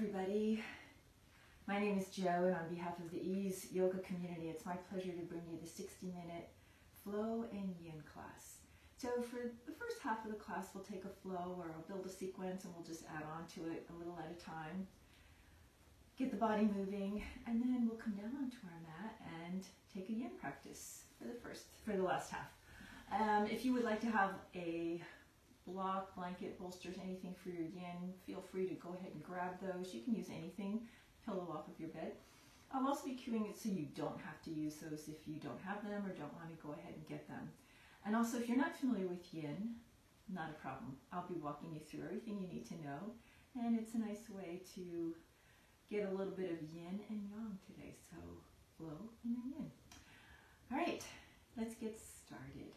everybody. My name is Jo, and on behalf of the Ease Yoga community, it's my pleasure to bring you the 60-minute flow and yin class. So for the first half of the class, we'll take a flow, or I'll build a sequence and we'll just add on to it a little at a time. Get the body moving, and then we'll come down onto our mat and take a yin practice for the last half. If you would like to have a block, blanket, bolsters, anything for your yin, feel free to go ahead and grab those. You can use anything, pillow off of your bed. I'll also be cueing it so you don't have to use those if you don't have them or don't want to go ahead and get them. And also, if you're not familiar with yin, not a problem. I'll be walking you through everything you need to know, and it's a nice way to get a little bit of yin and yang today. So flow and then yin. All right, let's get started.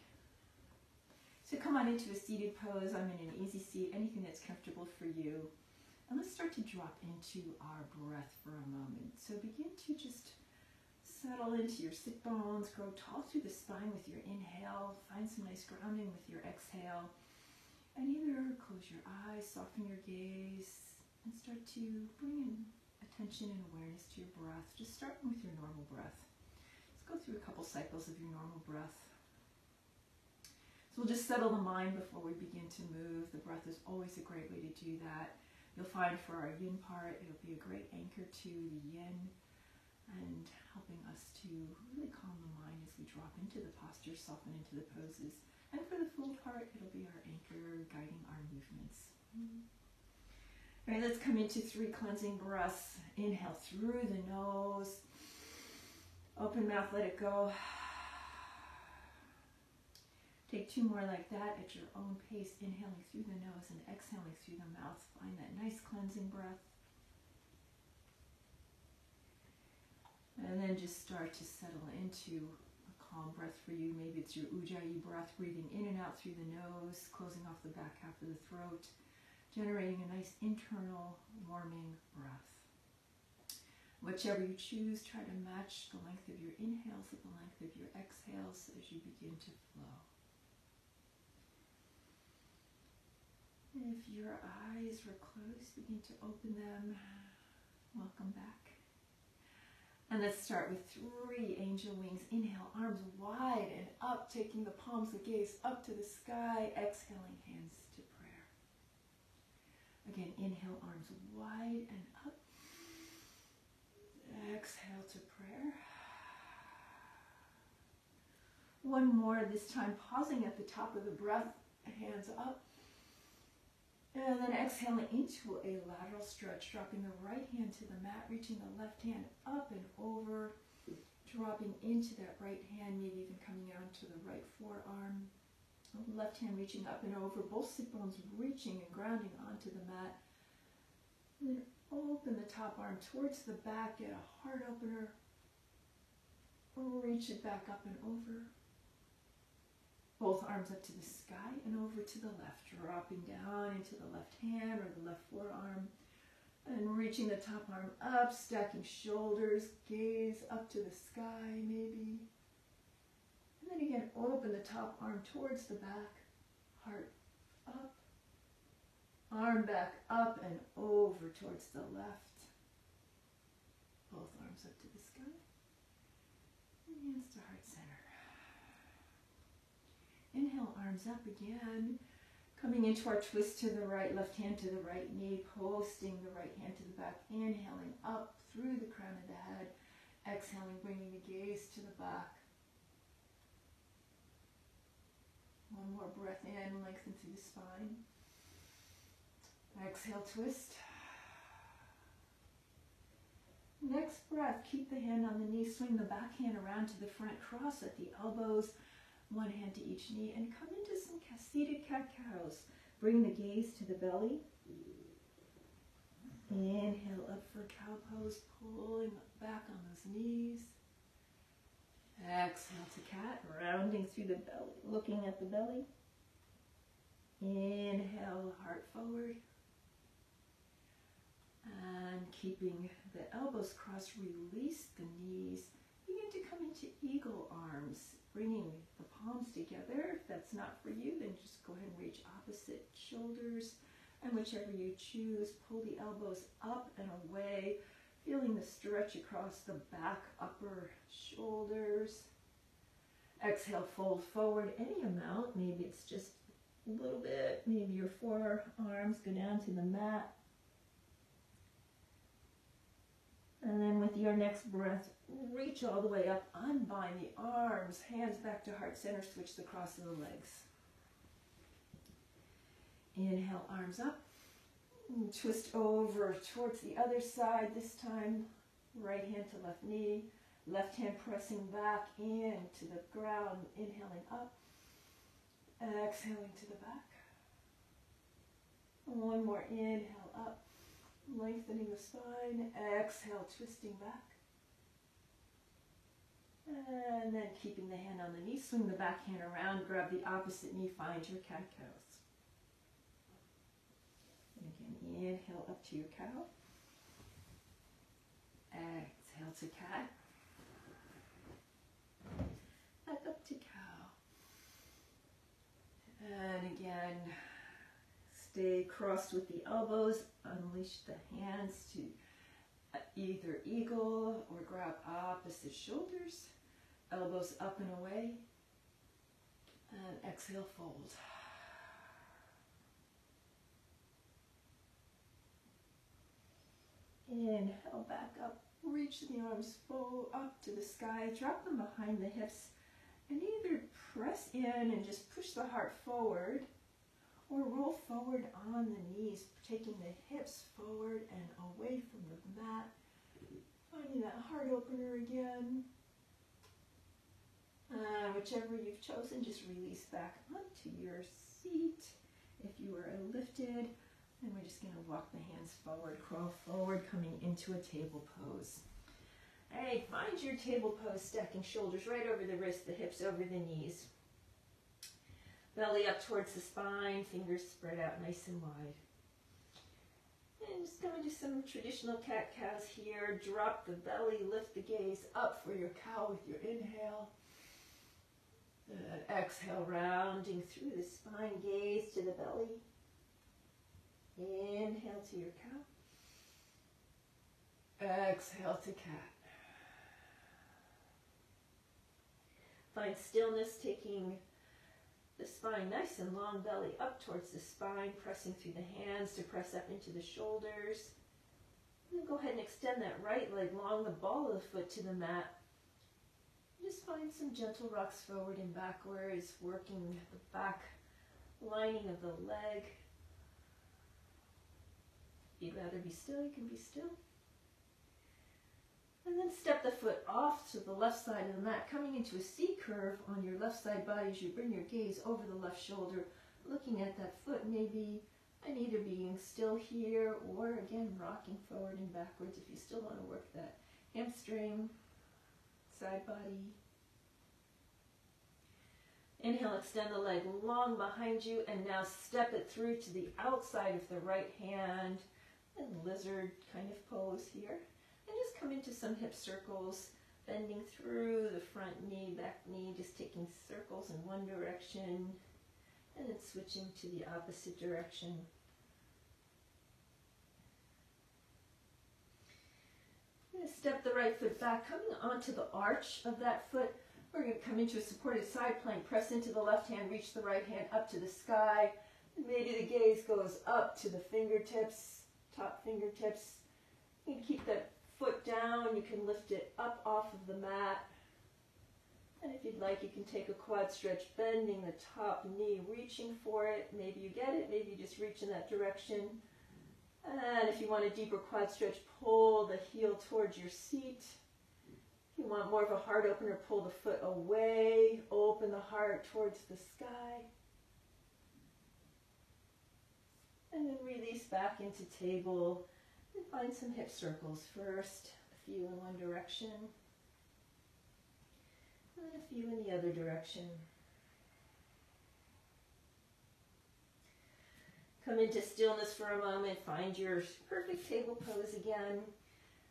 So come on into a seated pose. I'm in an easy seat, anything that's comfortable for you. And let's start to drop into our breath for a moment. So begin to just settle into your sit bones, grow tall through the spine with your inhale, find some nice grounding with your exhale. And either close your eyes, soften your gaze, and start to bring in attention and awareness to your breath. Just starting with your normal breath. Let's go through a couple cycles of your normal breath. So we'll just settle the mind before we begin to move. The breath is always a great way to do that. You'll find for our yin part, it'll be a great anchor to the yin and helping us to really calm the mind as we drop into the posture, soften into the poses. And for the flow part, it'll be our anchor guiding our movements. All right, let's come into 3 cleansing breaths. Inhale through the nose. Open mouth, let it go. Take 2 more like that at your own pace, inhaling through the nose and exhaling through the mouth. Find that nice cleansing breath. And then just start to settle into a calm breath for you. Maybe it's your Ujjayi breath, breathing in and out through the nose, closing off the back half of the throat, generating a nice internal warming breath. Whichever you choose, try to match the length of your inhales with the length of your exhales as you begin to flow. If your eyes were closed, begin to open them. Welcome back. And let's start with 3 angel wings. Inhale, arms wide and up, taking the palms of gaze up to the sky. Exhaling, hands to prayer. Again, inhale, arms wide and up. Exhale to prayer. One more, this time pausing at the top of the breath, hands up. And then exhaling into a lateral stretch, dropping the right hand to the mat, reaching the left hand up and over, dropping into that right hand, maybe even coming out to the right forearm. Left hand reaching up and over, both sit bones reaching and grounding onto the mat. And then open the top arm towards the back, get a heart opener, reach it back up and over. Both arms up to the sky and over to the left, dropping down into the left hand or the left forearm, and reaching the top arm up, stacking shoulders, gaze up to the sky maybe. And then again, open the top arm towards the back, heart up, arm back up and over towards the left. Both arms up to the sky, and hands to heart center. Inhale, arms up again. Coming into our twist to the right, left hand to the right knee, posting the right hand to the back. Inhaling up through the crown of the head. Exhaling, bringing the gaze to the back. One more breath in, lengthen through the spine. Exhale, twist. Next breath, keep the hand on the knee, swing the back hand around to the front, cross at the elbows. One hand to each knee, and come into some seated cat-cows. Bring the gaze to the belly. Inhale up for cow pose, pulling back on those knees. Exhale to cat, rounding through the belly, looking at the belly. Inhale, heart forward. And keeping the elbows crossed, release the knees. Begin to come into eagle arms, bringing the palms together. If that's not for you, then just go ahead and reach opposite shoulders. And whichever you choose, pull the elbows up and away, feeling the stretch across the back, upper shoulders. Exhale, fold forward any amount. Maybe it's just a little bit. Maybe your forearms go down to the mat. And then with your next breath, reach all the way up, unbind the arms, hands back to heart center, switch the cross of the legs. Inhale, arms up, twist over towards the other side, this time right hand to left knee, left hand pressing back into the ground, inhaling up, exhaling to the back. One more, inhale up, lengthening the spine, exhale, twisting back. And then keeping the hand on the knee, swing the back hand around, grab the opposite knee, find your cat-cows. And again, inhale up to your cow. Exhale to cat. Back up to cow. And again, stay crossed with the elbows. Unleash the hands to either eagle or grab opposite shoulders. Elbows up and away. And exhale, fold. Inhale, back up. Reach the arms full up to the sky. Drop them behind the hips. And either press in and just push the heart forward, or roll forward on the knees, taking the hips forward and away from the mat. Finding that heart opener again. Whichever you've chosen, just release back onto your seat. If you are lifted, and we're just going to walk the hands forward, crawl forward, coming into a table pose. All right, find your table pose, stacking shoulders right over the wrists, the hips over the knees. Belly up towards the spine, fingers spread out nice and wide. And just come into some traditional cat-cows here. Drop the belly, lift the gaze up for your cow with your inhale. Exhale, rounding through the spine, gaze to the belly. Inhale to your cow. Exhale to cat. Find stillness, taking the spine nice and long, belly up towards the spine, pressing through the hands to press up into the shoulders. And then go ahead and extend that right leg long, the ball of the foot to the mat. Just find some gentle rocks forward and backwards, working the back lining of the leg. If you'd rather be still, you can be still. And then step the foot off to the left side of the mat, coming into a C curve on your left side body as you bring your gaze over the left shoulder, looking at that foot, maybe and either being still here or again rocking forward and backwards if you still want to work that hamstring, side body. Inhale, extend the leg long behind you, and now step it through to the outside of the right hand, and lizard kind of pose here. And just come into some hip circles, bending through the front knee, back knee, just taking circles in one direction, and then switching to the opposite direction. You're going to step the right foot back, coming onto the arch of that foot. We're going to come into a supported side plank, press into the left hand, reach the right hand up to the sky. And maybe the gaze goes up to the fingertips, top fingertips. You can keep that foot down, you can lift it up off of the mat. And if you'd like, you can take a quad stretch, bending the top knee, reaching for it. Maybe you get it, maybe you just reach in that direction. And if you want a deeper quad stretch, pull the heel towards your seat. If you want more of a heart opener, pull the foot away, open the heart towards the sky. And then release back into table and find some hip circles first, a few in one direction, and then a few in the other direction. Come into stillness for a moment, find your perfect table pose again.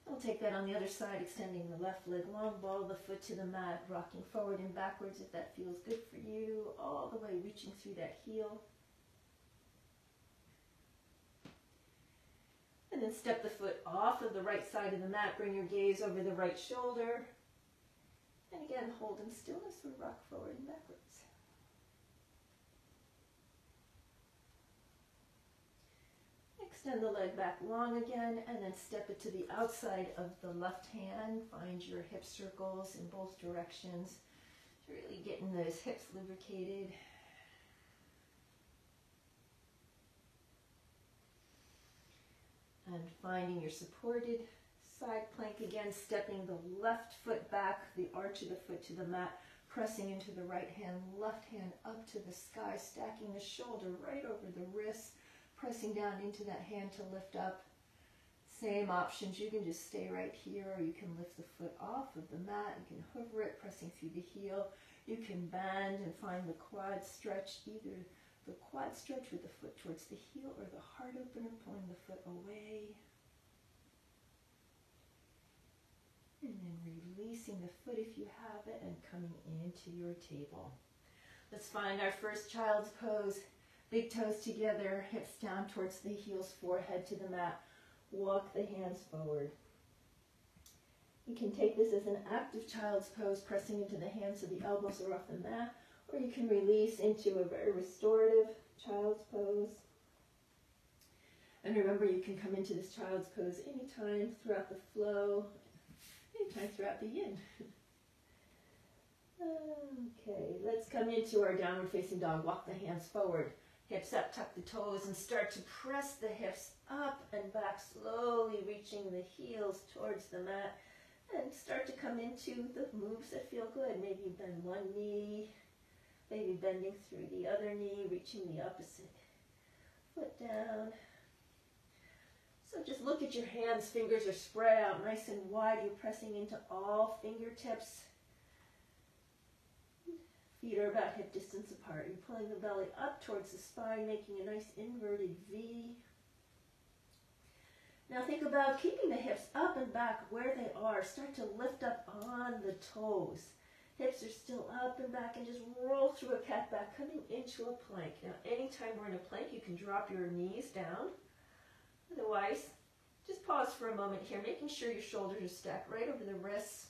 We'll take that on the other side, extending the left leg long, ball the foot to the mat, rocking forward and backwards if that feels good for you, all the way reaching through that heel. And then step the foot off of the right side of the mat. Bring your gaze over the right shoulder. And again, hold in stillness or rock forward and backwards. Extend the leg back long again, and then step it to the outside of the left hand. Find your hip circles in both directions. Really getting those hips lubricated. And finding your supported side plank again, stepping the left foot back, the arch of the foot to the mat, pressing into the right hand, left hand up to the sky, stacking the shoulder right over the wrist, pressing down into that hand to lift up. Same options, you can just stay right here, or you can lift the foot off of the mat, you can hover it, pressing through the heel. You can bend and find the quad stretch, either the quad stretch with the foot towards the heel or the heart opener, pulling the foot away. And then releasing the foot if you have it and coming into your table. Let's find our first child's pose. Big toes together, hips down towards the heels, forehead to the mat. Walk the hands forward. You can take this as an active child's pose, pressing into the hands so the elbows are off the mat, or you can release into a very restorative child's pose. And remember, you can come into this child's pose anytime throughout the flow, anytime throughout the yin. Okay, let's come into our downward facing dog. Walk the hands forward, hips up, tuck the toes, and start to press the hips up and back, slowly reaching the heels towards the mat. And start to come into the moves that feel good. Maybe you bend one knee, maybe bending through the other knee, reaching the opposite foot down. So just look at your hands, fingers are spread out nice and wide. You're pressing into all fingertips. Feet are about hip distance apart. You're pulling the belly up towards the spine, making a nice inverted V. Now think about keeping the hips up and back where they are. Start to lift up on the toes. Hips are still up and back, and just roll through a cat back, coming into a plank. Now anytime we're in a plank, you can drop your knees down. Otherwise, just pause for a moment here, making sure your shoulders are stacked right over the wrists.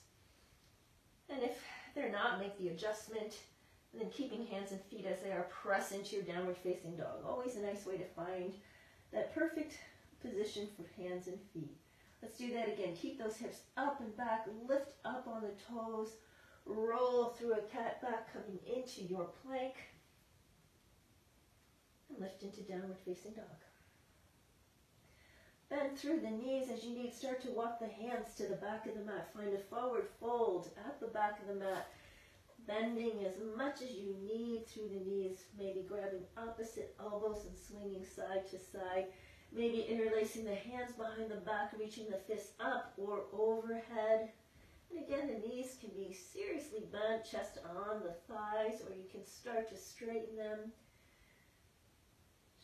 And if they're not, make the adjustment. And then keeping hands and feet as they are, press into your downward facing dog. Always a nice way to find that perfect position for hands and feet. Let's do that again. Keep those hips up and back, lift up on the toes, roll through a cat back, coming into your plank, and lift into downward facing dog. Bend through the knees as you need. Start to walk the hands to the back of the mat. Find a forward fold at the back of the mat, bending as much as you need through the knees, maybe grabbing opposite elbows and swinging side to side. Maybe interlacing the hands behind the back, reaching the fists up or overhead. And again, the knees can be seriously bent, chest on the thighs, or you can start to straighten them.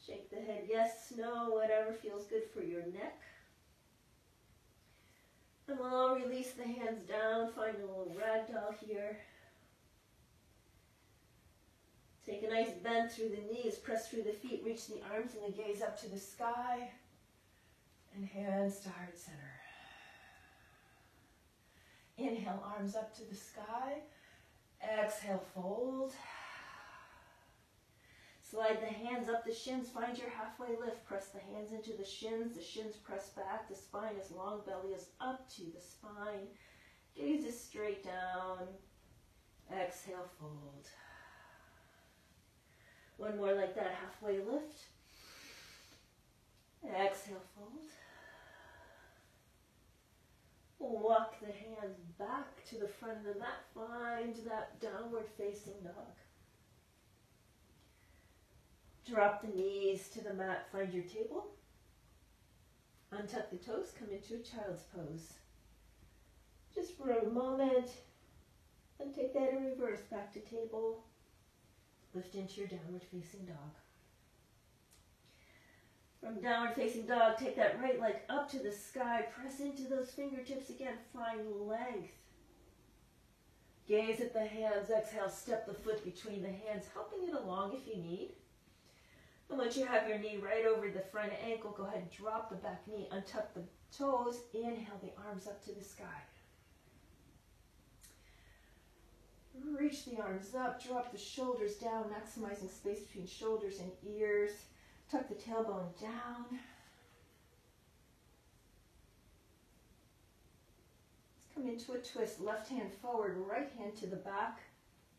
Shake the head, yes, no, whatever feels good for your neck. And we'll all release the hands down, find a little ragdoll here. Take a nice bend through the knees, press through the feet, reach the arms and the gaze up to the sky, and hands to heart center. Inhale, arms up to the sky. Exhale, fold. Slide the hands up the shins, find your halfway lift. Press the hands into the shins press back, the spine is long, belly is up to the spine. Gaze is straight down. Exhale, fold. One more like that, halfway lift. Exhale, fold. Walk the hands back to the front of the mat. Find that downward facing dog. Drop the knees to the mat. Find your table. Untuck the toes. Come into a child's pose. Just for a moment. And take that in reverse. Back to table. Lift into your downward facing dog. From downward facing dog, take that right leg up to the sky. Press into those fingertips again. Find length. Gaze at the hands. Exhale, step the foot between the hands, helping it along if you need. And once you have your knee right over the front ankle, go ahead and drop the back knee, untuck the toes, inhale the arms up to the sky. Reach the arms up, drop the shoulders down, maximizing space between shoulders and ears. Tuck the tailbone down. Let's come into a twist. Left hand forward, right hand to the back.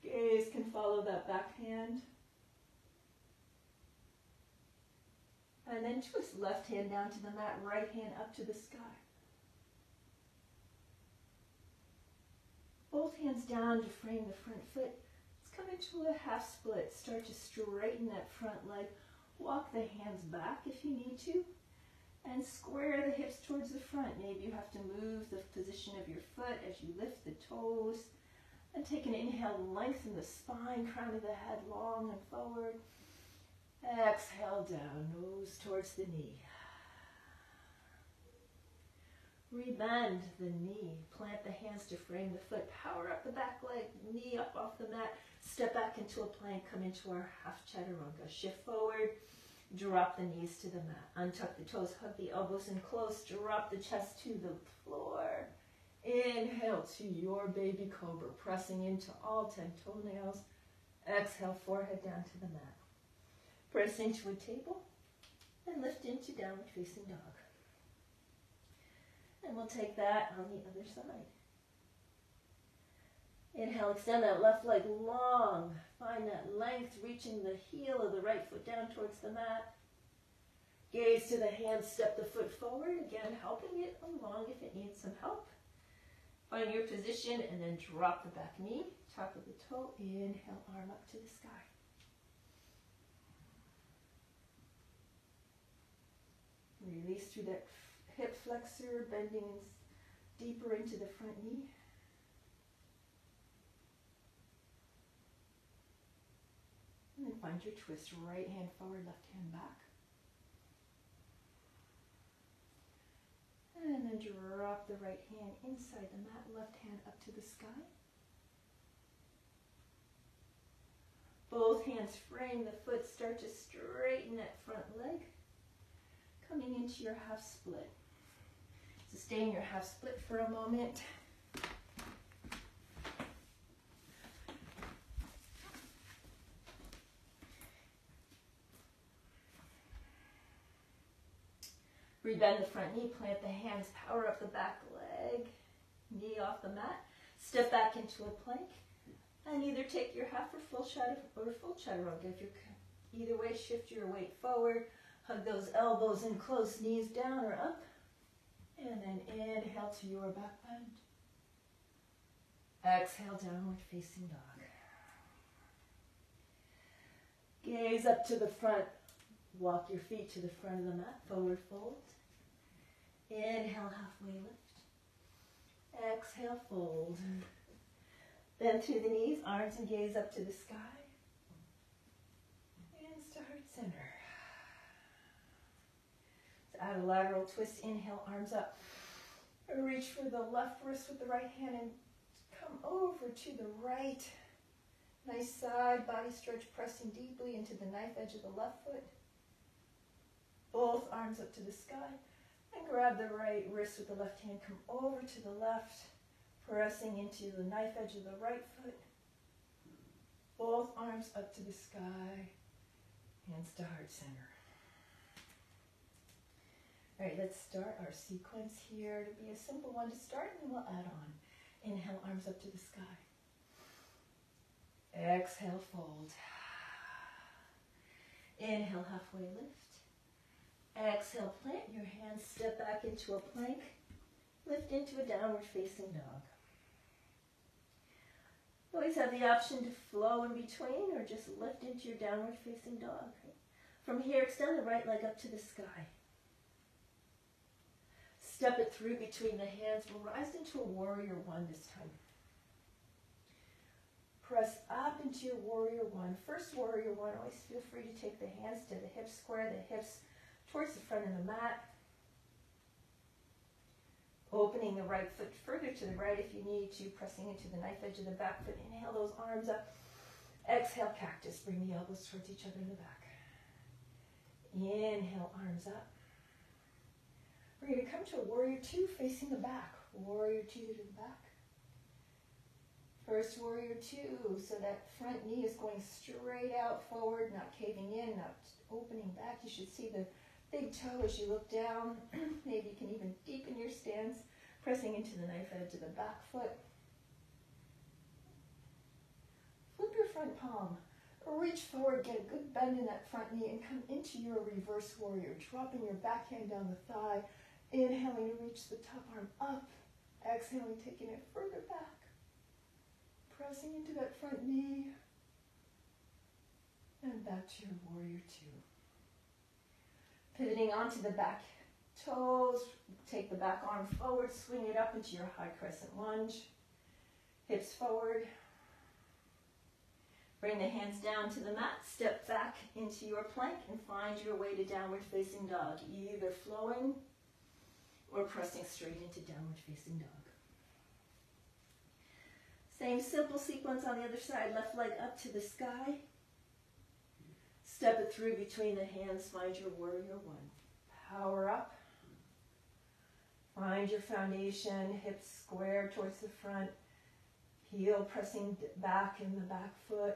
Gaze can follow that back hand. And then twist left hand down to the mat, right hand up to the sky. Both hands down to frame the front foot. Let's come into a half split. Start to straighten that front leg. Walk the hands back if you need to. And square the hips towards the front. Maybe you have to move the position of your foot as you lift the toes. And take an inhale, lengthen the spine, crown of the head long and forward. Exhale down, nose towards the knee. Rebend the knee, plant the hands to frame the foot, power up the back leg, knee up off the mat, step back into a plank, come into our half chaturanga. Shift forward, drop the knees to the mat, untuck the toes, hug the elbows in close, drop the chest to the floor. Inhale to your baby cobra, pressing into all 10 toenails. Exhale, forehead down to the mat. Press into a table and lift into downward facing dog. And we'll take that on the other side. Inhale, extend that left leg long. Find that length, reaching the heel of the right foot down towards the mat. Gaze to the hands, step the foot forward. Again, helping it along if it needs some help. Find your position and then drop the back knee, top of the toe. Inhale, arm up to the sky. Release through that hip flexor, bending deeper into the front knee. And then find your twist. Right hand forward, left hand back. And then drop the right hand inside the mat, left hand up to the sky. Both hands frame the foot, start to straighten that front leg. Coming into your half split. So stay in your half split for a moment. Rebend the front knee, plant the hands, power up the back leg, knee off the mat, step back into a plank, and either take your half or full chaturanga. If you're either way, shift your weight forward, hug those elbows in close, knees down or up, and then inhale to your back bend. Exhale, downward facing dog. Gaze up to the front. Walk your feet to the front of the mat, forward fold. Inhale, halfway lift. Exhale, fold. Bend through the knees, arms and gaze up to the sky. And start center. Let's add a lateral twist. Inhale, arms up. Reach for the left wrist with the right hand and come over to the right. Nice side body stretch, pressing deeply into the knife edge of the left foot. Both arms up to the sky. And grab the right wrist with the left hand. Come over to the left, pressing into the knife edge of the right foot. Both arms up to the sky. Hands to heart center. All right, let's start our sequence here to be a simple one to start, and then we'll add on. Inhale, arms up to the sky. Exhale, fold. Inhale, halfway lift. Exhale, plant your hands, step back into a plank, lift into a downward facing dog. You always have the option to flow in between or just lift into your downward facing dog. From here, extend the right leg up to the sky. Step it through between the hands. We'll rise into a warrior one this time. Press up into your warrior one. First warrior one, always feel free to take the hands to the hips, square the hips towards the front of the mat. Opening the right foot further to the right if you need to, pressing into the knife edge of the back foot. Inhale those arms up. Exhale, cactus. Bring the elbows towards each other in the back. Inhale, arms up. We're going to come to a warrior two facing the back. Warrior two to the back. First warrior two, so that front knee is going straight out forward, not caving in, not opening back. You should see the big toe as you look down. Maybe you can even deepen your stance, pressing into the knife edge of the back foot. Flip your front palm. Reach forward, get a good bend in that front knee, and come into your reverse warrior, dropping your backhand down the thigh. Inhaling to reach the top arm up. Exhaling, taking it further back. Pressing into that front knee. And back to your warrior two. Pivoting onto the back toes. Take the back arm forward, swing it up into your high crescent lunge. Hips forward. Bring the hands down to the mat. Step back into your plank and find your way to downward facing dog. Either flowing or pressing straight into downward facing dog. Same simple sequence on the other side. Left leg up to the sky. Step it through between the hands. Find your warrior one. Power up. Find your foundation. Hips square towards the front. Heel pressing back in the back foot.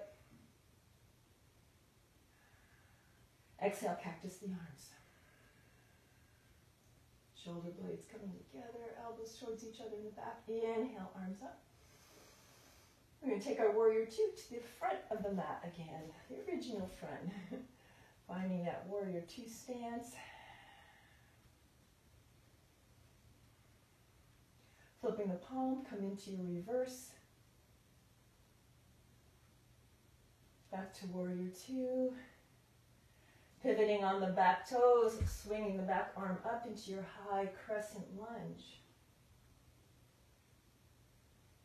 Exhale, cactus the arms. Shoulder blades coming together, elbows towards each other in the back. Inhale, arms up. We're going to take our warrior two to the front of the mat again, the original front. Finding that warrior two stance. Flipping the palm, come into your reverse. Back to warrior two. Pivoting on the back toes, swinging the back arm up into your high crescent lunge.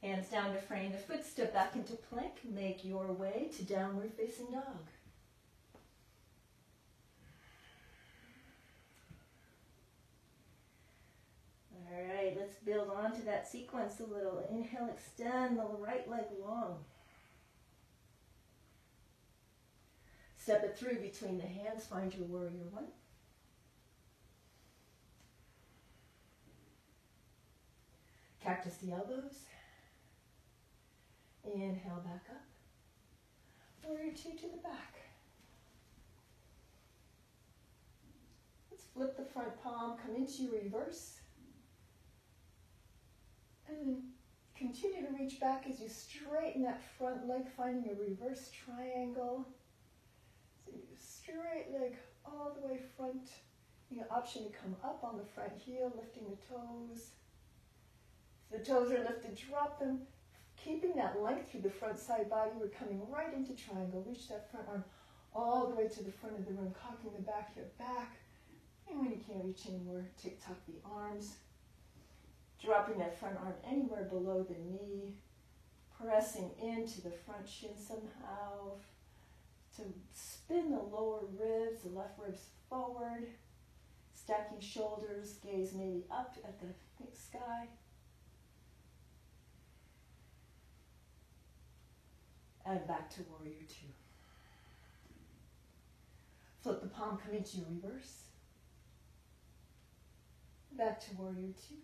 Hands down to frame the foot, step back into plank, make your way to downward facing dog. All right, let's build on to that sequence a little. Inhale, extend the right leg long. Step it through between the hands, find your warrior one. Cactus the elbows. Inhale back up. Warrior two to the back. Let's flip the front palm, come into your reverse. And continue to reach back as you straighten that front leg, finding a reverse triangle. Straight leg all the way front. You have option to come up on the front heel, lifting the toes. If the toes are lifted, drop them. Keeping that length through the front side body, we're coming right into triangle. Reach that front arm all the way to the front of the room, cocking the back hip back. And when you can't reach anymore, tick-tock the arms. Dropping that front arm anywhere below the knee. Pressing into the front shin somehow. To spin the lower ribs, the left ribs forward, stacking shoulders, gaze maybe up at the sky. And back to warrior two. Flip the palm, come into your reverse. Back to warrior two.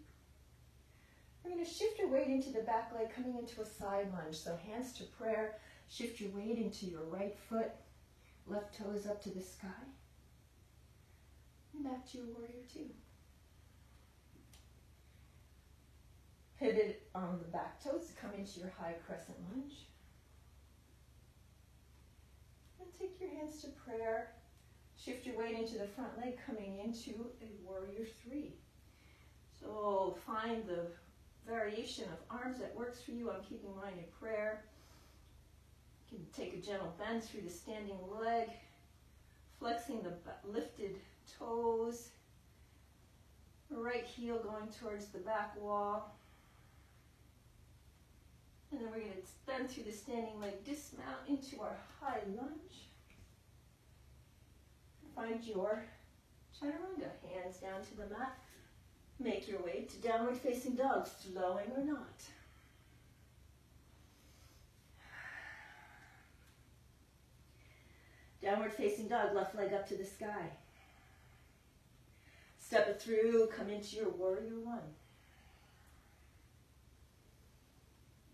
We're going to shift your weight into the back leg, coming into a side lunge. So hands to prayer. Shift your weight into your right foot. Left toes up to the sky. And back to your warrior two. Pivot on the back toes to come into your high crescent lunge. And take your hands to prayer. Shift your weight into the front leg, coming into a warrior three. So find the variation of arms that works for you. I'm keeping mine in prayer. You can take a gentle bend through the standing leg, flexing the lifted toes, right heel going towards the back wall. And then we're going to bend through the standing leg, dismount into our high lunge. Find your chaturanga, hands down to the mat. Make your way to downward facing dog, flowing or not. Downward facing dog, left leg up to the sky. Step it through, come into your warrior one.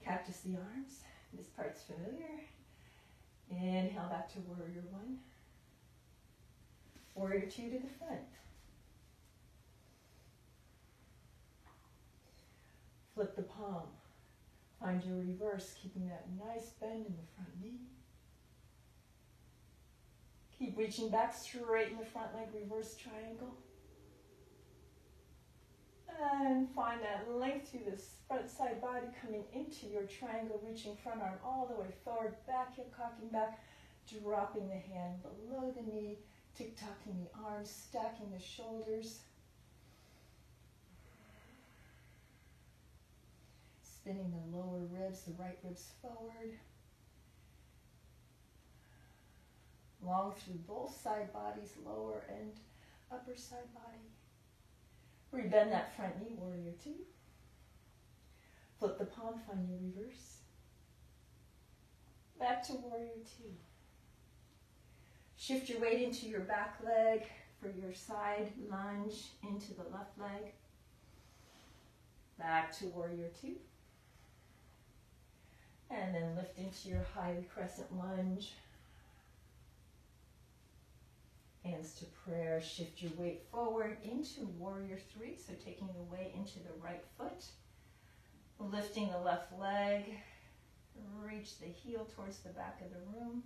Cactus the arms. This part's familiar. Inhale back to warrior one. Warrior two to the front. Flip the palm. Find your reverse, keeping that nice bend in the front knee. Keep reaching back straight in the front leg, reverse triangle. And find that length through this front side body coming into your triangle, reaching front arm all the way forward, back hip cocking back, dropping the hand below the knee, tick-tocking the arms, stacking the shoulders. Spinning the lower ribs, the right ribs forward. Long through both side bodies, lower and upper side body. Rebend that front knee, warrior two. Flip the palm, find your reverse. Back to warrior two. Shift your weight into your back leg for your side lunge into the left leg. Back to warrior two. And then lift into your high crescent lunge. Hands to prayer. Shift your weight forward into warrior three. So taking the weight into the right foot. Lifting the left leg. Reach the heel towards the back of the room.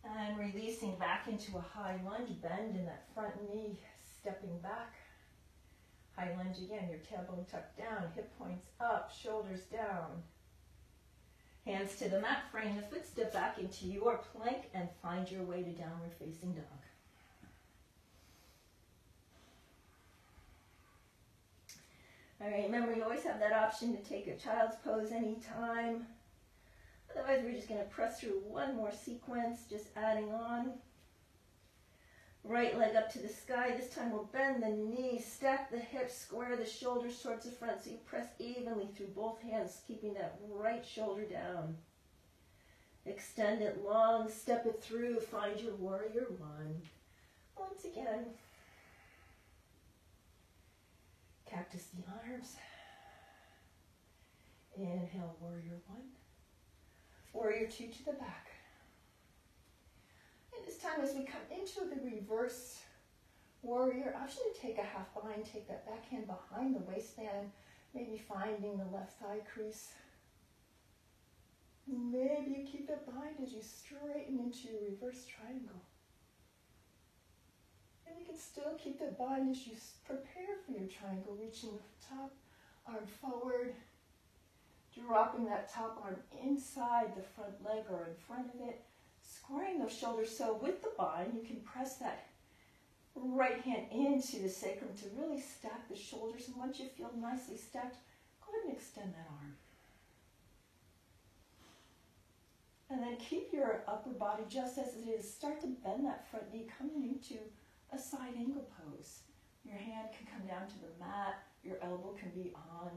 And releasing back into a high lunge. Bend in that front knee. Stepping back. High lunge again, your tailbone tucked down, hip points up, shoulders down. Hands to the mat, frame the foot, step back into your plank and find your way to downward facing dog. All right, remember you always have that option to take a child's pose anytime. Otherwise, we're just going to press through one more sequence, just adding on. Right leg up to the sky. This time we'll bend the knees, stack the hips, square the shoulders towards the front so you press evenly through both hands, keeping that right shoulder down. Extend it long, step it through, find your warrior one. Once again, cactus the arms. Inhale, warrior one. Warrior two to the back. And this time as we come into the reverse warrior, option to take a half bind, take that back hand behind the waistband, maybe finding the left thigh crease. Maybe you keep that bind as you straighten into your reverse triangle. And you can still keep that bind as you prepare for your triangle, reaching the top arm forward, dropping that top arm inside the front leg or in front of it, squaring those shoulders. So with the bind, you can press that right hand into the sacrum to really stack the shoulders. And once you feel nicely stacked, go ahead and extend that arm. And then keep your upper body just as it is. Start to bend that front knee, coming into a side angle pose. Your hand can come down to the mat. Your elbow can be on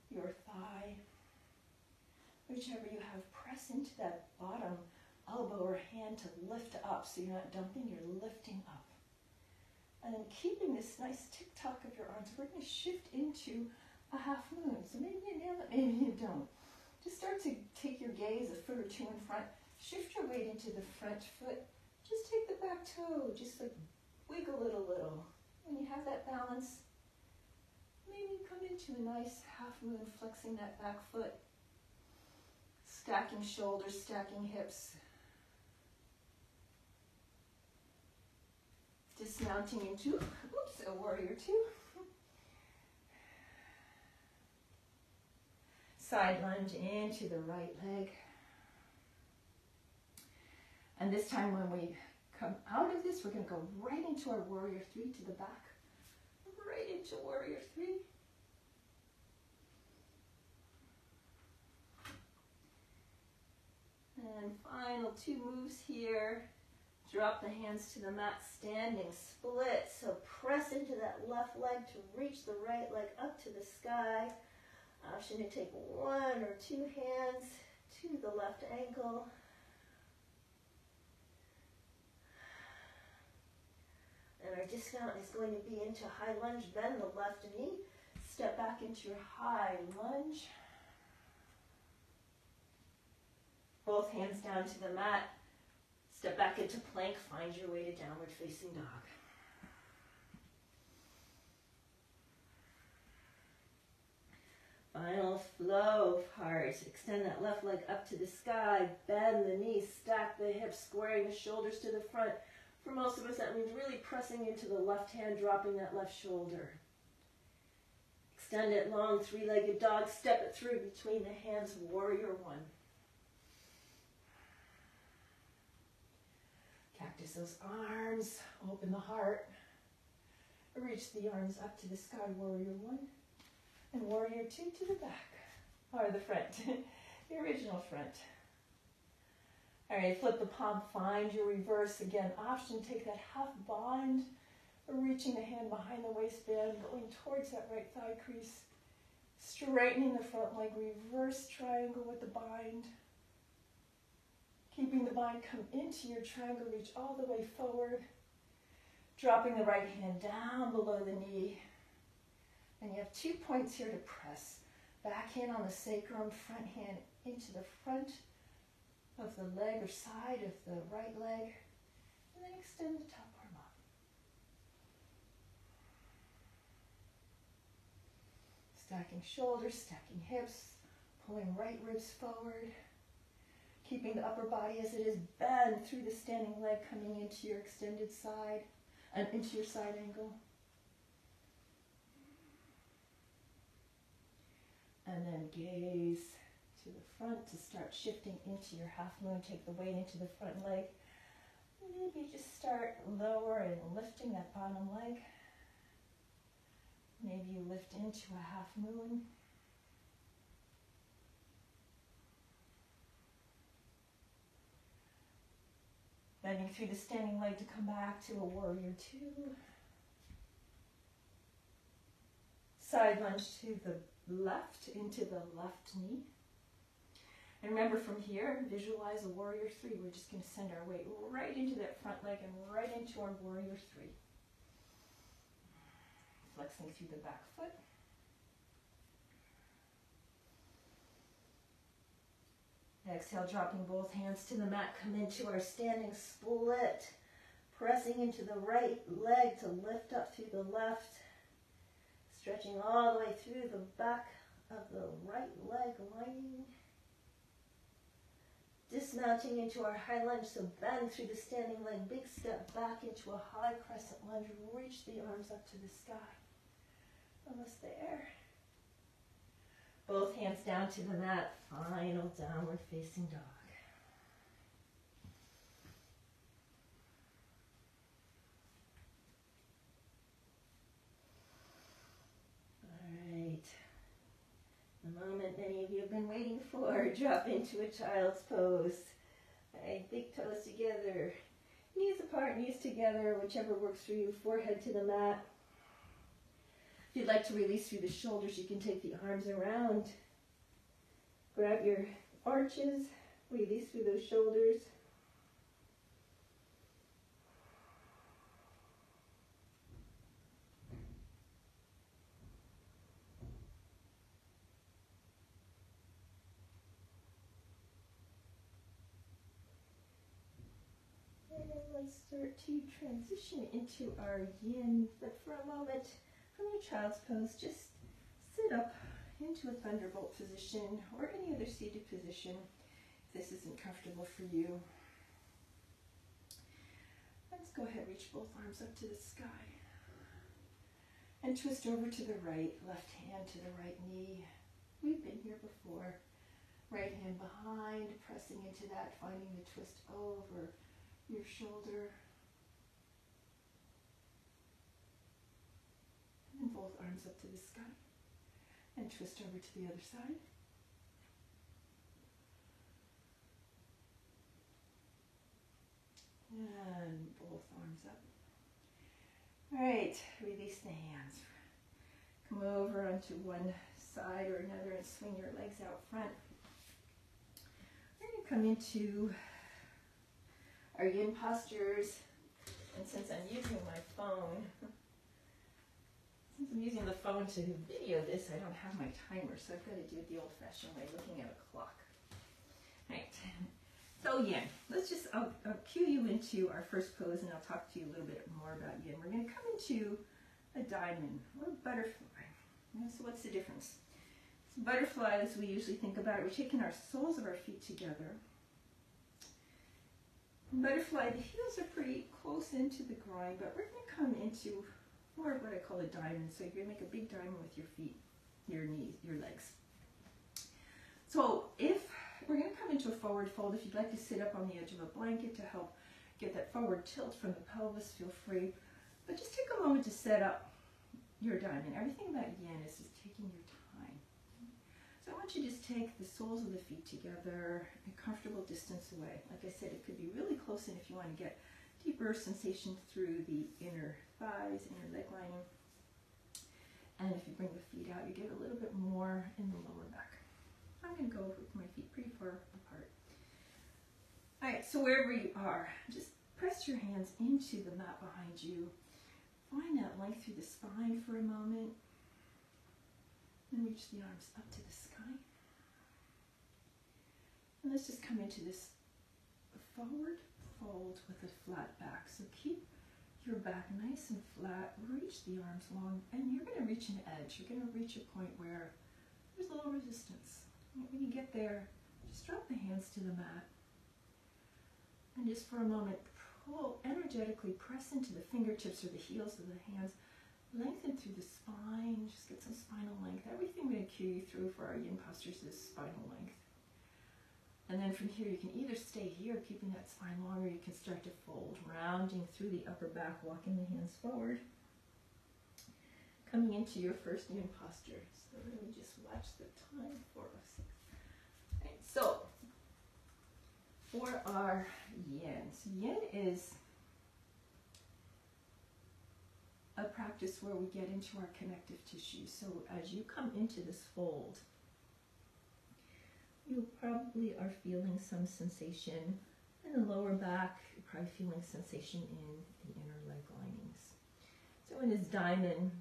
your thigh. Whichever you have, press into that bottom elbow or hand to lift up so you're not dumping, you're lifting up. And then keeping this nice tick-tock of your arms, we're going to shift into a half moon. So maybe you nail it, maybe you don't. Just start to take your gaze a foot or two in front. Shift your weight into the front foot. Just take the back toe, just like wiggle it a little. When you have that balance, maybe come into a nice half moon, flexing that back foot. Stacking shoulders, stacking hips. Dismounting into, a warrior two. Side lunge into the right leg. And this time when we come out of this, we're going to go right into our warrior three to the back. Right into warrior three. And final two moves here. Drop the hands to the mat, standing split. So press into that left leg to reach the right leg up to the sky. Option to take one or two hands to the left ankle. dismount is going to be into high lunge, bend the left knee, step back into your high lunge. Both hands down to the mat, step back into plank, find your way to downward facing dog. Final flow of heart. Extend that left leg up to the sky, bend the knees, stack the hips, squaring the shoulders to the front. For most of us, that means really pressing into the left hand, dropping that left shoulder. Extend it long, three-legged dog, step it through between the hands, warrior one. Cactus those arms, open the heart. Reach the arms up to the sky, warrior one. And warrior two to the back, or the front, the original front. All right, flip the palm, find your reverse. Again, option, take that half bind, reaching the hand behind the waistband, going towards that right thigh crease, straightening the front leg, reverse triangle with the bind. Keeping the bind, come into your triangle, reach all the way forward, dropping the right hand down below the knee. And you have 2 points here to press. Back hand on the sacrum, front hand into the front of the leg or side of the right leg. And then extend the top arm up. Stacking shoulders, stacking hips, pulling right ribs forward. Keeping the upper body as it is, bend through the standing leg, coming into your extended side, and into your side angle. And then gaze to the front to start shifting into your half moon. Take the weight into the front leg. Maybe just start lower and lifting that bottom leg. Maybe you lift into a half moon. Bending through the standing leg to come back to a warrior two. Side lunge to the left into the left knee. And remember, from here, visualize a warrior three. We're just going to send our weight right into that front leg and right into our warrior three. Flexing through the back foot. Exhale, dropping both hands to the mat. Come into our standing split. Pressing into the right leg to lift up through the left. Stretching all the way through the back of the right leg lining. Dismounting into our high lunge, so bend through the standing leg, big step back into a high crescent lunge, reach the arms up to the sky. Almost there. Both hands down to the mat, final downward facing dog. The moment many of you have been waiting for, drop into a child's pose. Right, big toes together, knees apart, knees together, whichever works for you, forehead to the mat. If you'd like to release through the shoulders, you can take the arms around. Grab your arches, release through those shoulders. Let's start to transition into our yin, but for a moment, from your child's pose, just sit up into a thunderbolt position or any other seated position if this isn't comfortable for you. Let's go ahead, reach both arms up to the sky and twist over to the right, left hand to the right knee. We've been here before. Right hand behind, pressing into that, finding the twist over your shoulder, and both arms up to the sky, and twist over to the other side. And both arms up. All right, release the hands. Come over onto one side or another and swing your legs out front. We're going to come into our yin postures. And since I'm using my phone, to video this, I don't have my timer, so I've got to do it the old-fashioned way, looking at a clock. Right. So yin, I'll cue you into our first pose, and I'll talk to you a little bit more about yin. We're going to come into a diamond or a butterfly. So what's the difference? So butterfly, as we usually think about it, we're taking our soles of our feet together. Butterfly, the heels are pretty close into the groin, but we're going to come into more of what I call a diamond. So you're going to make a big diamond with your feet, your knees, your legs. So if we're going to come into a forward fold, if you'd like to sit up on the edge of a blanket to help get that forward tilt from the pelvis, feel free. But just take a moment to set up your diamond. Everything about yin is just taking your time. So I want you to just take the soles of the feet together a comfortable distance away. Like I said, it could be really close in if you want to get deeper sensation through the inner thighs, inner leg lining. And if you bring the feet out, you get a little bit more in the lower back. I'm going to go with my feet pretty far apart. All right, so wherever you are, just press your hands into the mat behind you. Find that length through the spine for a moment. And reach the arms up to the sky. And let's just come into this forward fold with a flat back. So keep your back nice and flat. Reach the arms long, and you're going to reach an edge. You're going to reach a point where there's a little resistance. When you get there, just drop the hands to the mat. And just for a moment, pull, energetically press into the fingertips or the heels of the hands. Lengthen through the spine, just get some spinal length. Everything we're going to cue you through for our yin postures is spinal length. And then from here, you can either stay here, keeping that spine long, or you can start to fold, rounding through the upper back, walking the hands forward. Coming into your first yin posture. So let me just watch the time for us. Right, so, for our yin. So yin is a practice where we get into our connective tissue. So as you come into this fold, you probably are feeling some sensation in the lower back. You're probably feeling sensation in the inner leg linings. So in this diamond,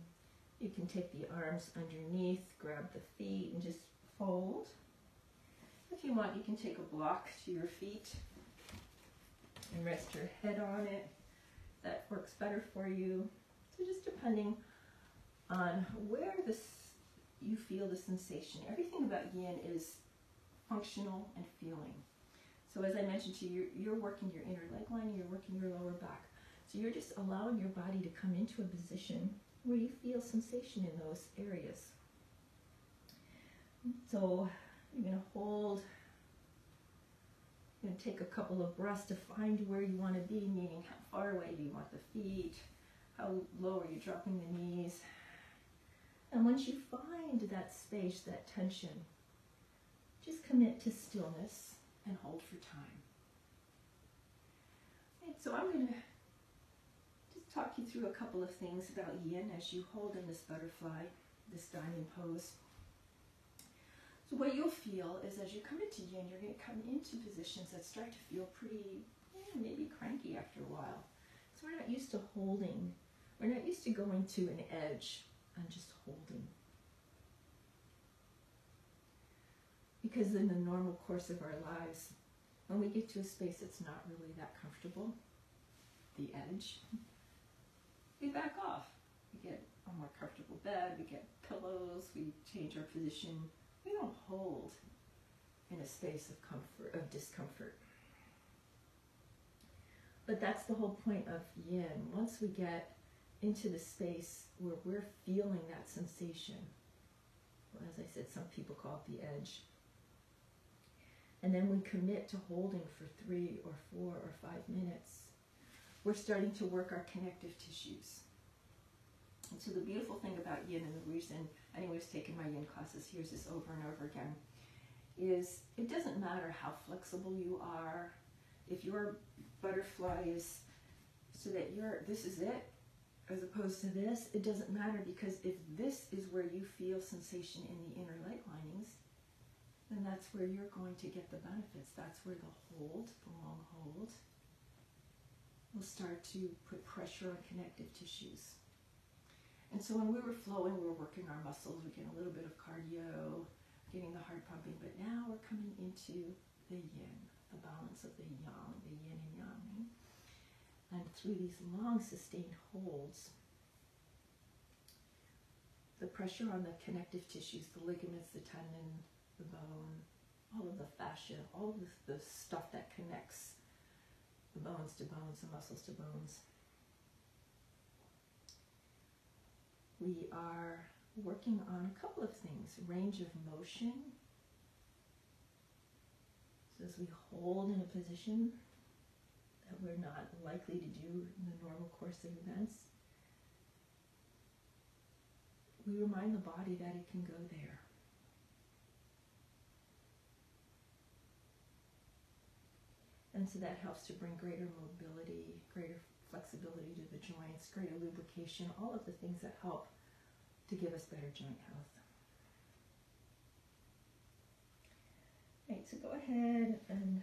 you can take the arms underneath, grab the feet, and just fold. If you want, you can take a block to your feet and rest your head on it. That works better for you. So just depending on where you feel the sensation. Everything about yin is functional and feeling. So as I mentioned to you, you're working your inner leg lining, you're working your lower back. So you're just allowing your body to come into a position where you feel sensation in those areas. So you're going to hold, you're going to take a couple of breaths to find where you want to be, meaning how far away do you want the feet, how low are you dropping the knees. And once you find that space, that tension, just commit to stillness and hold for time. Right, so I'm going to just talk you through a couple of things about yin as you hold in this butterfly, this diamond pose. So what you'll feel is as you come into yin, you're going to come into positions that start to feel pretty, maybe cranky after a while. So we're not used to holding. We're not used to going to an edge and just holding. Because in the normal course of our lives, when we get to a space that's not really that comfortable, the edge, we back off. We get a more comfortable bed, we get pillows, we change our position. We don't hold in a space of comfort, of discomfort. But that's the whole point of yin. Once we get into the space where we're feeling that sensation, well, as I said, some people call it the edge, and then we commit to holding for 3 or 4 or 5 minutes, we're starting to work our connective tissues. And so the beautiful thing about yin, and the reason anyone's taken my yin classes hears this over and over again, is it doesn't matter how flexible you are. If your butterfly is so that this is it, as opposed to this, it doesn't matter, because if this is where you feel sensation in the inner leg linings, then that's where you're going to get the benefits. That's where the hold, the long hold, we'll start to put pressure on connective tissues. And so when we were flowing, we were working our muscles, we get a little bit of cardio, getting the heart pumping, but now we're coming into the yin, the balance of the yang, the yin and yang. And through these long sustained holds, the pressure on the connective tissues, the ligaments, the tendon, the bone, all of the fascia, all of the stuff that connects the bones to bones, the muscles to bones. We are working on a couple of things. Range of motion. So as we hold in a position that we're not likely to do in the normal course of events, we remind the body that it can go there. And so that helps to bring greater mobility, greater flexibility to the joints, greater lubrication, all of the things that help to give us better joint health. Right, so go ahead and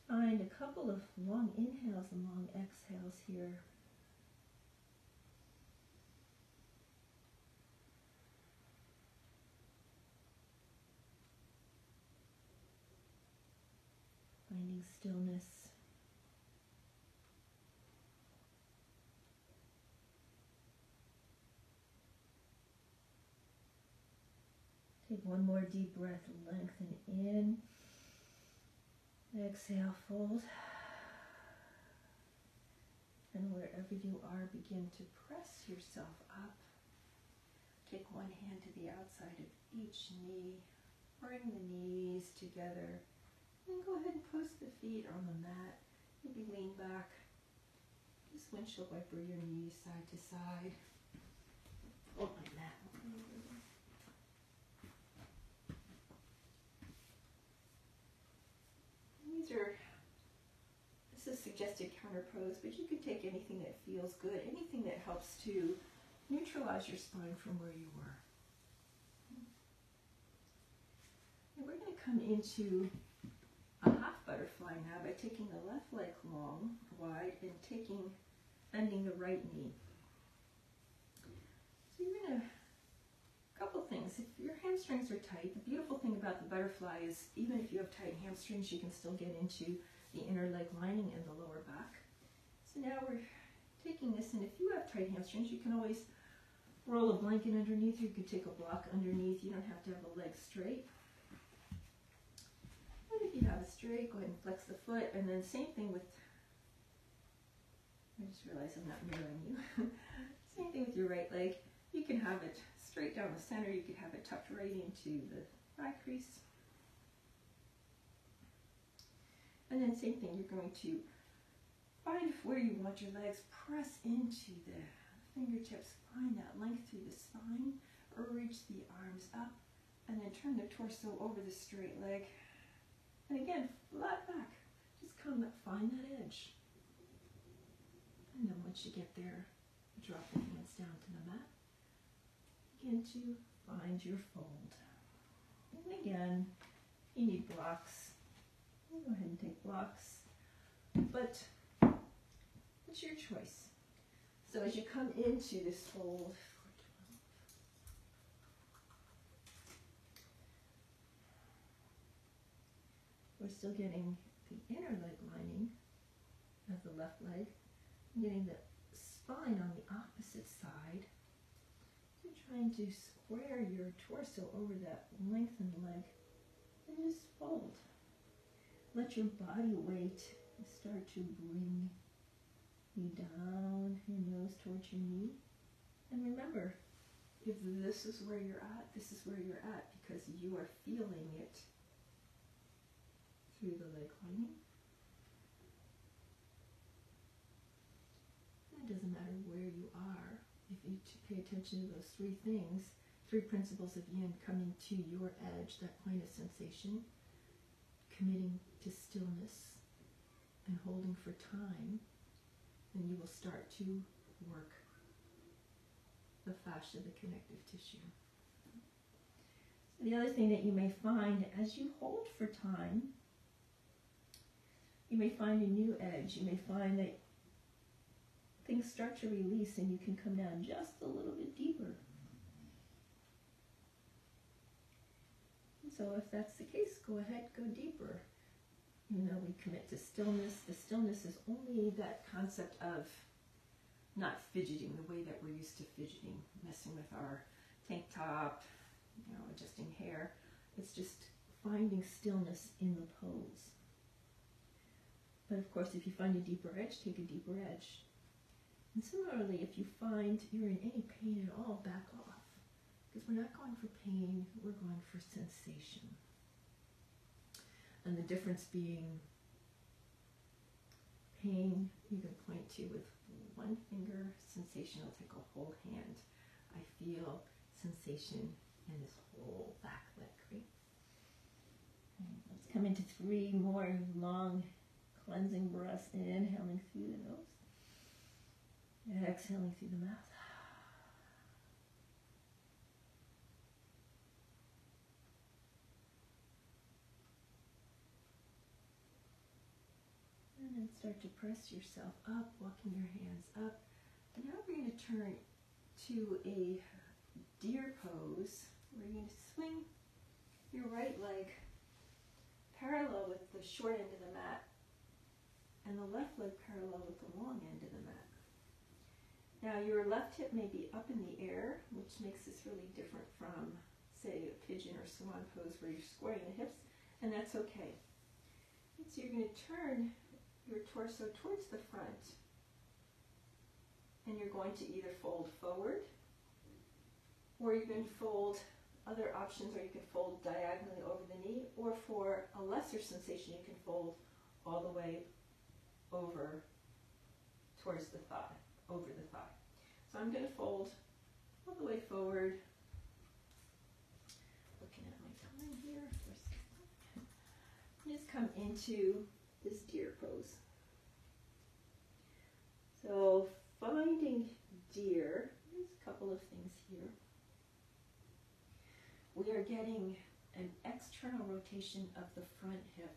find a couple of long inhales and long exhales here. Finding stillness. Take one more deep breath, lengthen in. Exhale, fold. And wherever you are, begin to press yourself up. Take one hand to the outside of each knee. Bring the knees together. And go ahead and post the feet on the mat. Maybe lean back. Just windshield wiper your knees side to side. Hold my mat. This is suggested counter pose, but you can take anything that feels good, anything that helps to neutralize your spine from where you were. And we're going to come into a half butterfly now by taking the left leg long, wide, and bending the right knee. So you're going to, a couple things. If your hamstrings are tight, the beautiful thing about the butterfly is even if you have tight hamstrings, you can still get into the inner leg lining and the lower back. So now we're taking this, and if you have tight hamstrings, you can always roll a blanket underneath, or you could take a block underneath. You don't have to have the leg straight. But if you have it straight, go ahead and flex the foot, and then same thing with, I just realized I'm not mirroring you. Same thing with your right leg. You can have it straight down the center, you could have it tucked right into the thigh crease. And then same thing, you're going to find where you want your legs, press into the fingertips, find that length through the spine, or reach the arms up, and then turn the torso over the straight leg. And again, flat back, just find that edge. And then once you get there, drop the hands down to the mat. Begin to find your fold. And again, you need blocks. Go ahead and take blocks, but it's your choice. So as you come into this fold, we're still getting the inner leg lining of the left leg, getting the spine on the opposite side. You're trying to square your torso over that lengthened leg and just fold. Let your body weight start to bring you down, your nose towards your knee. And remember, if this is where you're at, this is where you're at because you are feeling it through the leg lining. It doesn't matter where you are. If you pay attention to those three things, three principles of yin coming to your edge, that point of sensation, committing to stillness and holding for time, then you will start to work the fascia, the connective tissue. So the other thing that you may find as you hold for time, You may find a new edge. You may find that things start to release and you can come down just a little bit deeper. So if that's the case, go ahead, go deeper. You know, we commit to stillness. The stillness is only that concept of not fidgeting the way that we're used to fidgeting, messing with our tank top, you know, adjusting hair. It's just finding stillness in the pose. But of course, if you find a deeper edge, take a deeper edge. And similarly, if you find you're in any pain at all, back off. Because we're not going for pain, we're going for sensation. And the difference being pain, you can point to with one finger, sensation will take a whole hand. I feel sensation in this whole back leg, right? And let's come into 3 more long cleansing breaths, inhaling through the nose, exhaling through the mouth. And then start to press yourself up, walking your hands up. And now we're going to turn to a deer pose. We're going to swing your right leg parallel with the short end of the mat and the left leg parallel with the long end of the mat. Now your left hip may be up in the air, which makes this really different from, say, a pigeon or swan pose where you're squaring the hips, and that's okay. And so you're going to turn your torso towards the front, and you're going to either fold forward, or you can fold, other options are you can fold diagonally over the knee, or for a lesser sensation you can fold all the way over towards the thigh, over the thigh. So I'm going to fold all the way forward, looking at my time here for a second. Just come into this deer pose. So finding deer, there's a couple of things here. We are getting an external rotation of the front hip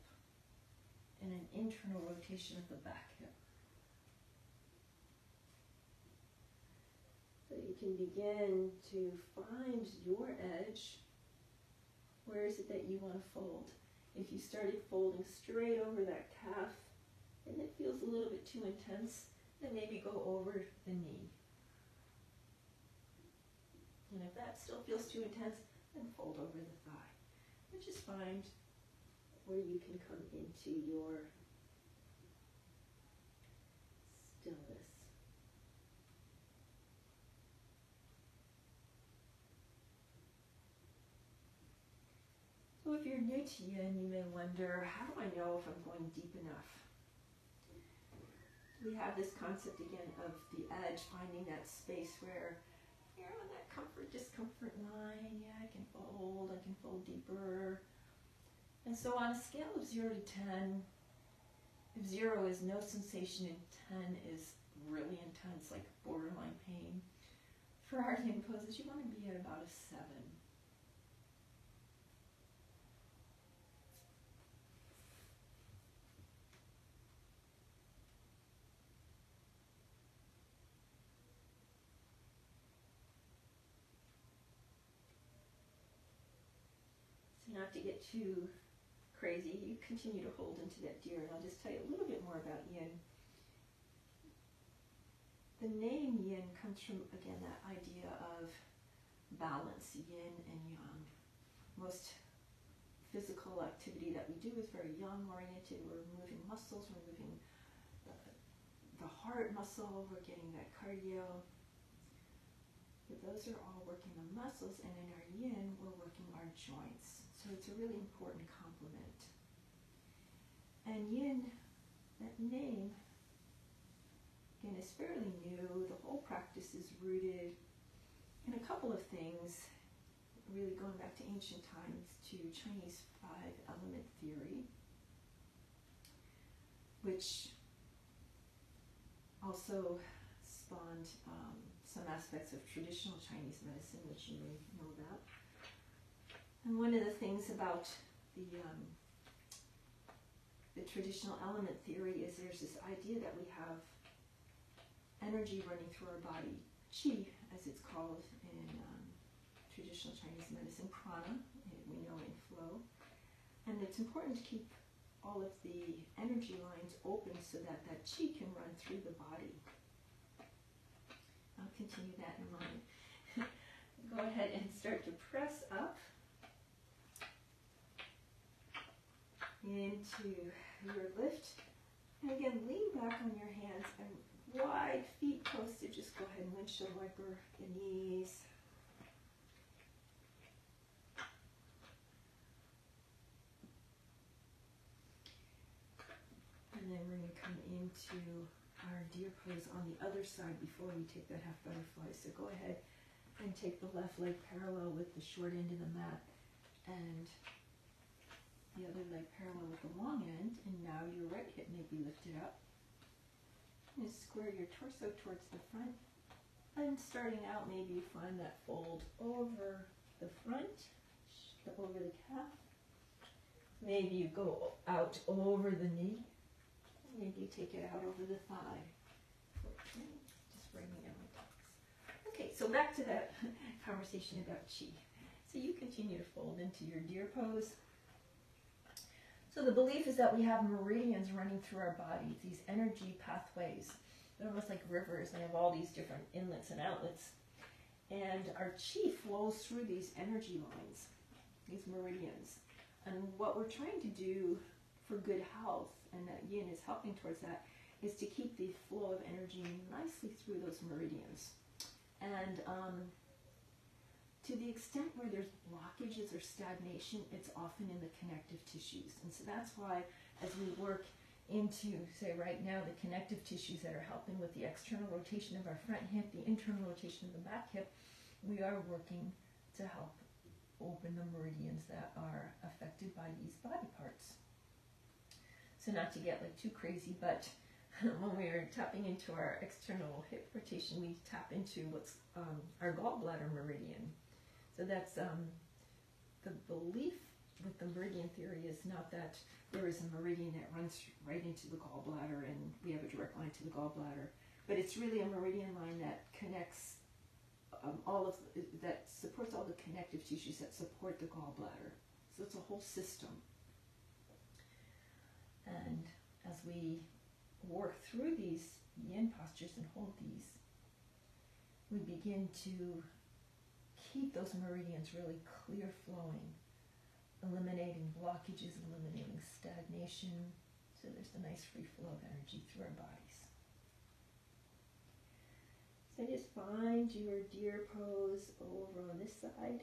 and an internal rotation of the back hip. So you can begin to find your edge. Where is it that you want to fold? If you started folding straight over that calf and it feels a little bit too intense, then maybe go over the knee. And if that still feels too intense, then fold over the thigh. And just find where you can come into your stillness. So if you're new to Yin, you may wonder, how do I know if I'm going deep enough? We have this concept again of the edge, finding that space where you're on that comfort-discomfort line. Yeah, I can fold deeper. And so on a scale of 0 to 10, if 0 is no sensation and 10 is really intense, like borderline pain, for our Yin poses, you want to be at about a 7. Not to get too crazy, you continue to hold into that deer, and I'll just tell you a little bit more about Yin. The name Yin comes from, again, that idea of balance, Yin and Yang. Most physical activity that we do is very Yang oriented. We're moving muscles, we're moving the heart muscle, we're getting that cardio. But those are all working the muscles, and in our Yin, we're working our joints. So it's a really important complement. And Yin, that name, again, is fairly new. The whole practice is rooted in a couple of things, really going back to ancient times, to Chinese 5-element theory, which also spawned some aspects of traditional Chinese medicine, which you may know about. And one of the things about the traditional element theory is there's this idea that we have energy running through our body, qi as it's called in traditional Chinese medicine, prana, we know in flow. And it's important to keep all of the energy lines open so that that qi can run through the body. I'll continue that in a moment. Go ahead and start to press up into your lift. And again, lean back on your hands and wide feet posted. Just go ahead and windshield wiper the knees. And then we're going to come into our deer pose on the other side before we take that half butterfly. So go ahead and take the left leg parallel with the short end of the mat and the other leg parallel with the long end. And now your right hip may be lifted up. And square your torso towards the front. And starting out, maybe you find that fold over the front, over the calf. Maybe you go out over the knee. Maybe you take it out over the thigh. Okay, just bringing down my toes. Okay, so back to that conversation about qi. So you continue to fold into your deer pose. So the belief is that we have meridians running through our bodies, these energy pathways. They're almost like rivers. They have all these different inlets and outlets. And our qi flows through these energy lines, these meridians. And what we're trying to do for good health, and that yin is helping towards that, is to keep the flow of energy nicely through those meridians. And to the extent where there's blockages or stagnation, it's often in the connective tissues. And so that's why as we work into, say right now, the connective tissues that are helping with the external rotation of our front hip, the internal rotation of the back hip, we are working to help open the meridians that are affected by these body parts. So not to get like too crazy, but when we are tapping into our external hip rotation, we tap into what's our gallbladder meridian. So that's the belief with the meridian theory is not that there is a meridian that runs right into the gallbladder and we have a direct line to the gallbladder, but it's really a meridian line that connects that supports all the connective tissues that support the gallbladder. So it's a whole system. And as we work through these yin postures and hold these, we begin to keep those meridians really clear flowing, eliminating blockages, eliminating stagnation, so there's a nice free flow of energy through our bodies. So just find your deer pose over on this side.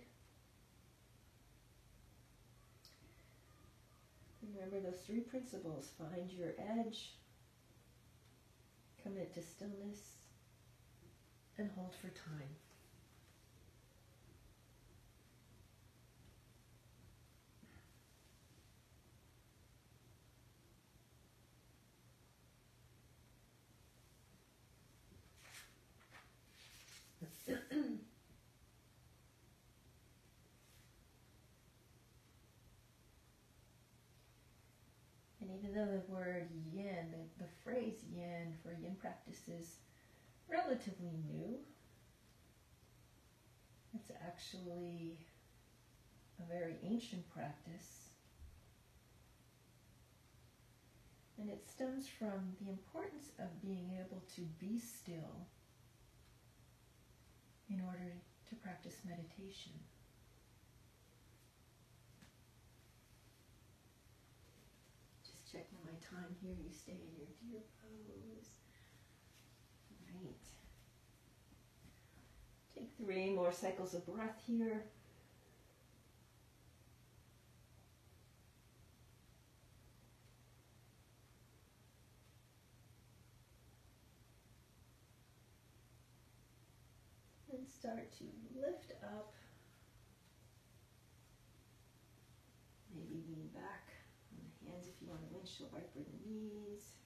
Remember those three principles. Find your edge, commit to stillness, and hold for time. And even though the word yin, the phrase yin for yin practice is relatively new, it's actually a very ancient practice. And it stems from the importance of being able to be still in order to practice meditation. Just checking my time here. You stay in your deer pose. Right. Take 3 more cycles of breath here. And start to lift up. Maybe lean back on the hands if you want to windshield wiper the knees.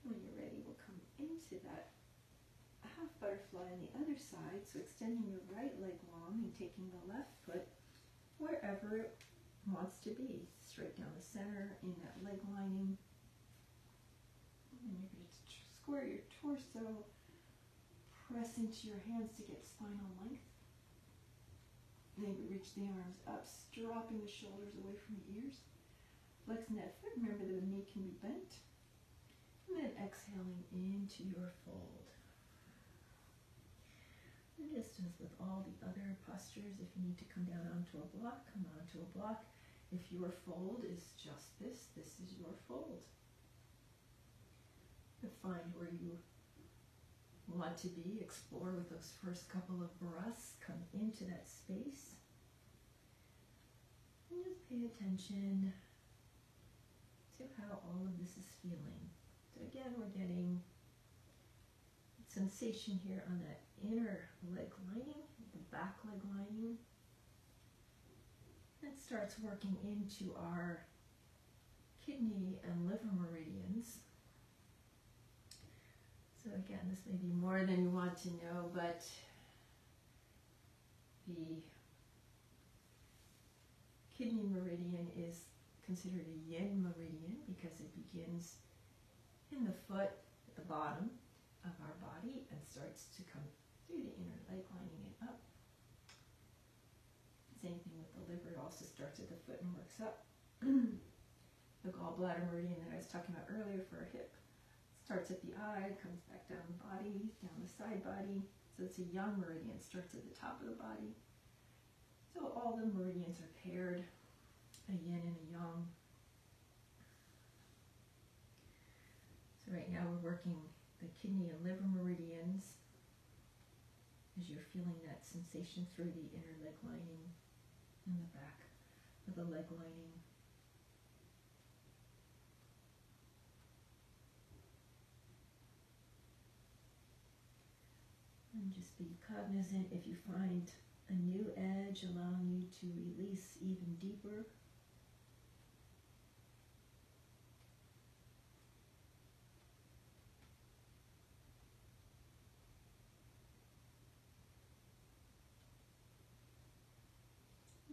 When you're ready, we'll come into that half butterfly on the other side. So extending your right leg long and taking the left foot wherever it wants to be, straight down the center in that leg lining. And you're going to square your torso, press into your hands to get spinal length. Then you reach the arms up, dropping the shoulders away from the ears. Flexing that foot, remember the knee can be bent. And then exhaling into your fold. And just as with all the other postures, if you need to come down onto a block, come onto a block. If your fold is just this is your fold. But find where you want to be, explore with those first couple of breaths, come into that space. And just pay attention to how all of this is feeling. So again, we're getting sensation here on that inner leg lining, the back leg lining. That starts working into our kidney and liver meridians. So again, this may be more than you want to know, but the kidney meridian is considered a yin meridian because it begins in the foot at the bottom of our body and starts to come through the inner leg lining and up. Same thing with the liver, it also starts at the foot and works up. The gallbladder meridian that I was talking about earlier for our hip starts at the eye, comes back down the body, down the side body. So it's a yang meridian, starts at the top of the body. So all the meridians are paired, a yin and a yang. So right now we're working the kidney and liver meridians as you're feeling that sensation through the inner leg lining and the back of the leg lining. And just be cognizant if you find a new edge allowing you to release even deeper.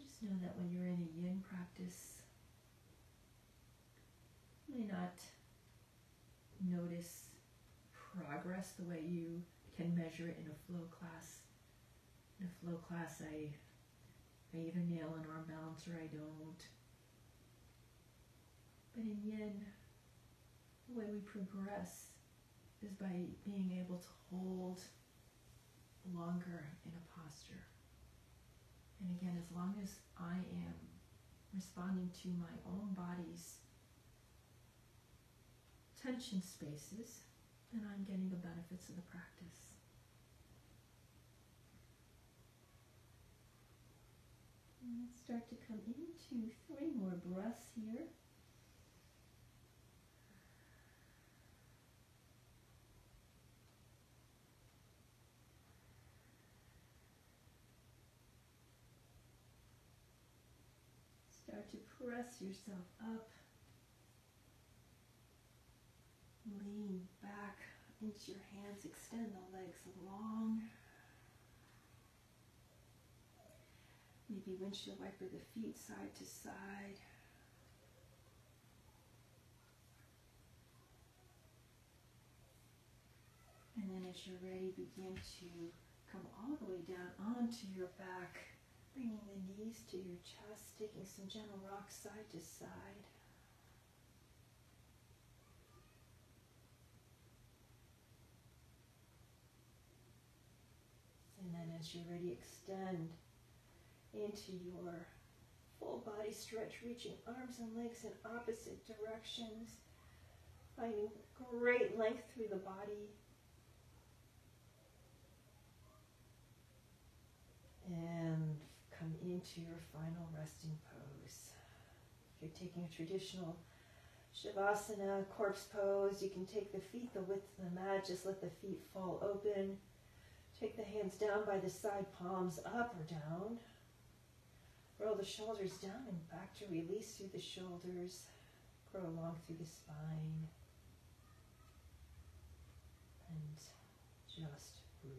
Just know that when you're in a yin practice, you may not notice progress the way you can measure it in a flow class. In a flow class, I either nail an arm balance or I don't. But in yin, the way we progress is by being able to hold longer in a posture. And again, as long as I am responding to my own body's tension spaces, then I'm getting the benefits of the practice. And let's start to come into 3 more breaths here. Start to press yourself up. Lean back into your hands, extend the legs long. Maybe windshield wiper the feet side to side. And then as you're ready, begin to come all the way down onto your back, bringing the knees to your chest, taking some gentle rocks side to side. And then as you're ready, extend into your full body stretch, reaching arms and legs in opposite directions, finding great length through the body. And come into your final resting pose. If you're taking a traditional Shavasana, corpse pose, you can take the feet the width of the mat, just let the feet fall open. Take the hands down by the side, palms up or down. Roll the shoulders down and back to release through the shoulders. Grow along through the spine. And just breathe.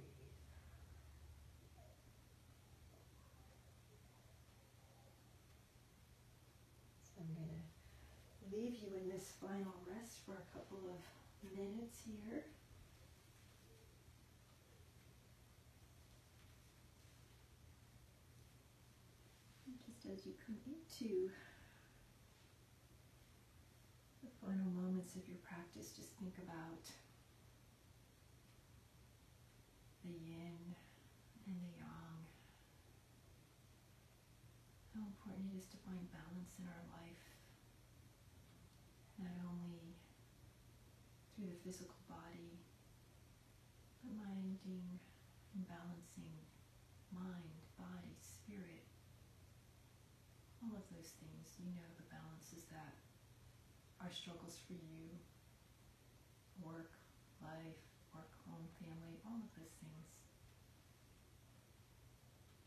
leave you in this final rest for a couple of minutes here. And just as you come into the final moments of your practice, just think about the yin and the yang. How important it is to find balance in our life, not only through the physical body, but minding and balancing mind, body, spirit, all of those things. You know the balances that are struggles for you, work, life, work, home, family, all of those things.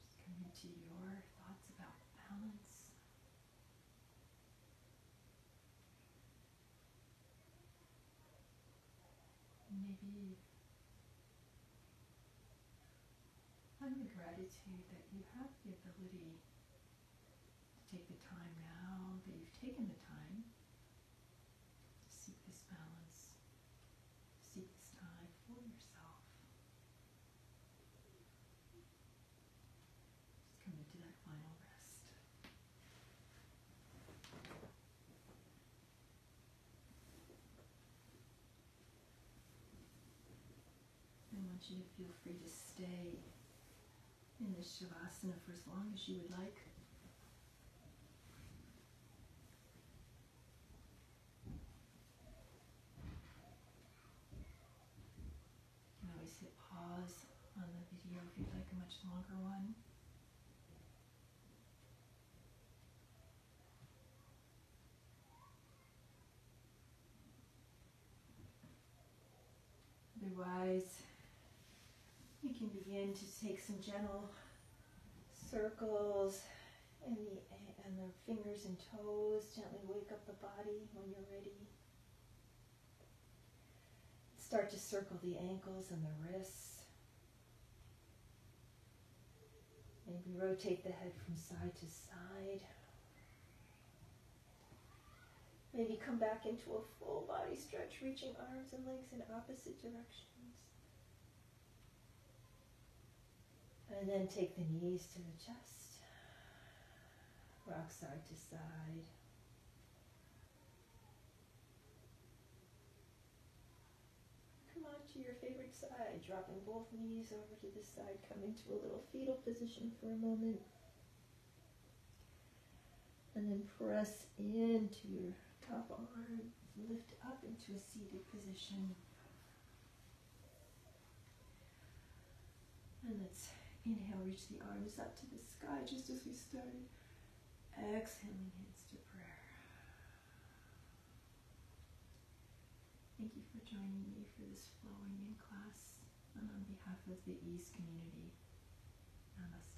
Just come into your thoughts about balance. Maybe find the gratitude that you have the ability to take the time now, that you've taken the time to seek this balance, seek this time for yourself. Just come into that final rest. I want you to feel free to stay in this Shavasana for as long as you would like. You can always hit pause on the video if you'd like a much longer one. Otherwise, you can begin to take some gentle circles and the fingers and toes. Gently wake up the body when you're ready. Start to circle the ankles and the wrists. Maybe rotate the head from side to side. Maybe come back into a full body stretch, reaching arms and legs in opposite directions. And then take the knees to the chest. Rock side to side. Come on to your favorite side, dropping both knees over to the side. Come into a little fetal position for a moment. And then press into your top arm, lift up into a seated position. And let's inhale, reach the arms up to the sky just as we started. Exhaling, hands to prayer. Thank you for joining me for this flowing in class, and on behalf of the EASE community, namaste.